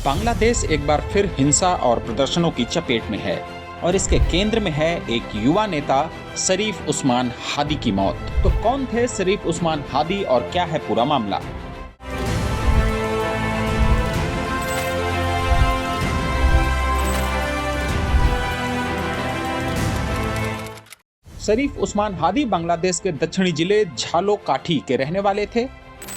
बांग्लादेश एक बार फिर हिंसा और प्रदर्शनों की चपेट में है और इसके केंद्र में है एक युवा नेता शरीफ उस्मान हादी की मौत। तो कौन थे शरीफ उस्मान हादी और क्या है पूरा मामला? शरीफ उस्मान हादी बांग्लादेश के दक्षिणी जिले झालोकाठी के रहने वाले थे।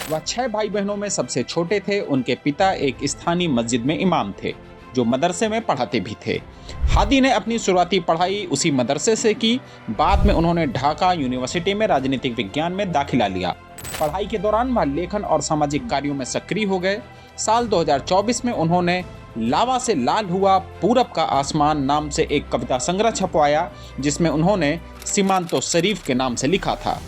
वह 6 भाई बहनों में सबसे छोटे थे। उनके पिता एक स्थानीय मस्जिद में इमाम थे जो मदरसे में पढ़ाते भी थे। हादी ने अपनी शुरुआती पढ़ाई उसी मदरसे से की। बाद में उन्होंने ढाका यूनिवर्सिटी में राजनीतिक विज्ञान में दाखिला लिया। पढ़ाई के दौरान वह लेखन और सामाजिक कार्यों में सक्रिय हो गए। साल 2024 में उन्होंने लावा से लाल हुआ पूरब का आसमान नाम से एक कविता संग्रह छपवाया जिसमें उन्होंने सीमांतो शरीफ के नाम से लिखा था।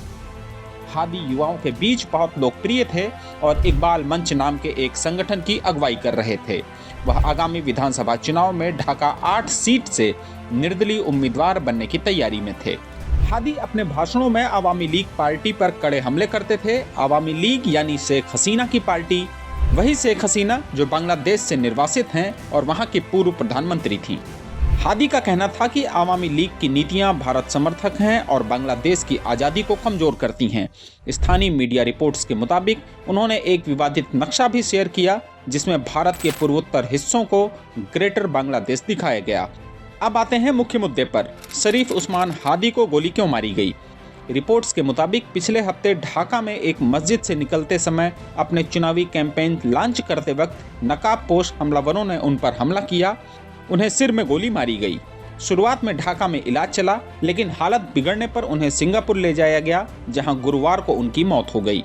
हादी युवाओं के बीच बहुत लोकप्रिय थे और इकबाल मंच नाम के एक संगठन की अगुवाई कर रहे थे। वह आगामी विधानसभा चुनाव में ढाका 8 सीट से निर्दलीय उम्मीदवार बनने की तैयारी में थे। हादी अपने भाषणों में आवामी लीग पार्टी पर कड़े हमले करते थे। आवामी लीग यानी शेख हसीना की पार्टी, वही शेख हसीना जो बांग्लादेश से निर्वासित हैं और वहां की पूर्व प्रधानमंत्री थीं। हादी का कहना था कि आवामी लीग की नीतियां भारत समर्थक हैं और बांग्लादेश की आज़ादी को कमजोर करती हैं। स्थानीय मीडिया रिपोर्ट्स के मुताबिक उन्होंने एक विवादित नक्शा भी शेयर किया जिसमें भारत के पूर्वोत्तर हिस्सों को ग्रेटर बांग्लादेश दिखाया गया। अब आते हैं मुख्य मुद्दे पर। शरीफ उस्मान हादी को गोली क्यों मारी गई? रिपोर्ट्स के मुताबिक पिछले हफ्ते ढाका में एक मस्जिद से निकलते समय अपने चुनावी कैंपेन लॉन्च करते वक्त नकाबपोश हमलावरों ने उन पर हमला किया। उन्हें सिर में गोली मारी गई। शुरुआत में ढाका में इलाज चला, लेकिन हालत बिगड़ने पर उन्हें सिंगापुर ले जाया गया जहां गुरुवार को उनकी मौत हो गई।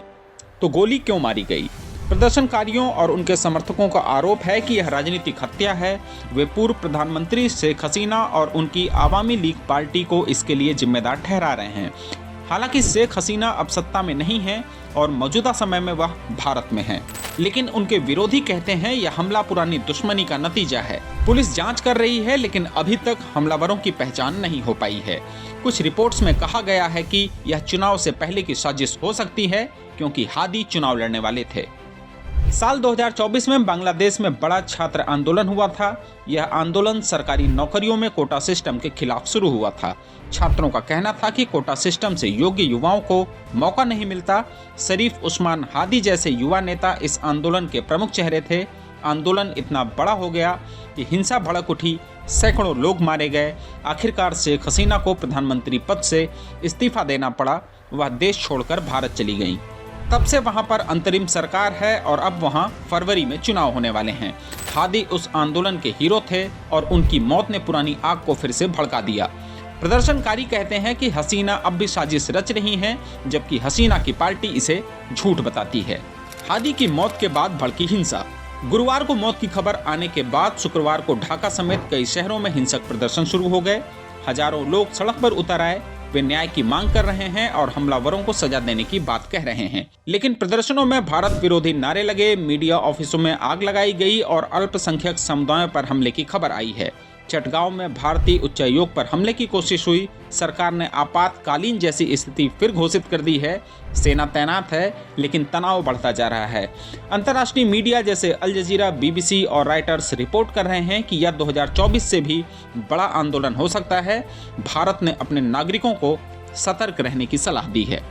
तो गोली क्यों मारी गई? प्रदर्शनकारियों और उनके समर्थकों का आरोप है कि यह राजनीतिक हत्या है। वे पूर्व प्रधानमंत्री शेख हसीना और उनकी आवामी लीग पार्टी को इसके लिए जिम्मेदार ठहरा रहे हैं। हालांकि शेख हसीना अब सत्ता में नहीं है और मौजूदा समय में वह भारत में हैं, लेकिन उनके विरोधी कहते हैं यह हमला पुरानी दुश्मनी का नतीजा है। पुलिस जांच कर रही है, लेकिन अभी तक हमलावरों की पहचान नहीं हो पाई है। कुछ रिपोर्ट्स में कहा गया है कि यह चुनाव से पहले की साजिश हो सकती है क्योंकि हादी चुनाव लड़ने वाले थे। साल 2024 में बांग्लादेश में बड़ा छात्र आंदोलन हुआ था। यह आंदोलन सरकारी नौकरियों में कोटा सिस्टम के खिलाफ शुरू हुआ था। छात्रों का कहना था कि कोटा सिस्टम से योग्य युवाओं को मौका नहीं मिलता। शरीफ उस्मान हादी जैसे युवा नेता इस आंदोलन के प्रमुख चेहरे थे। आंदोलन इतना बड़ा हो गया कि हिंसा भड़क उठी, सैकड़ों लोग मारे गए। आखिरकार शेख हसीना को प्रधानमंत्री पद से इस्तीफा देना पड़ा। वह देश छोड़कर भारत चली गईं। तब से वहां पर अंतरिम सरकार है और अब वहां फरवरी में चुनाव होने वाले हैं। हादी उस आंदोलन के हीरो थे और उनकी मौत ने पुरानी आग को फिर से भड़का दिया। प्रदर्शनकारी कहते हैं कि हसीना अब भी साजिश रच रही हैं, जबकि हसीना की पार्टी इसे झूठ बताती है। हादी की मौत के बाद भड़की हिंसा। गुरुवार को मौत की खबर आने के बाद शुक्रवार को ढाका समेत कई शहरों में हिंसक प्रदर्शन शुरू हो गए। हजारों लोग सड़क पर उतर आए। वे न्याय की मांग कर रहे हैं और हमलावरों को सजा देने की बात कह रहे हैं। लेकिन प्रदर्शनों में भारत विरोधी नारे लगे, मीडिया ऑफिसों में आग लगाई गई और अल्पसंख्यक समुदायों पर हमले की खबर आई है। चटगांव में भारतीय उच्चायोग पर हमले की कोशिश हुई। सरकार ने आपातकालीन जैसी स्थिति फिर घोषित कर दी है। सेना तैनात है, लेकिन तनाव बढ़ता जा रहा है। अंतर्राष्ट्रीय मीडिया जैसे अल जजीरा, BBC और रॉयटर्स रिपोर्ट कर रहे हैं कि यह 2024 से भी बड़ा आंदोलन हो सकता है। भारत ने अपने नागरिकों को सतर्क रहने की सलाह दी है।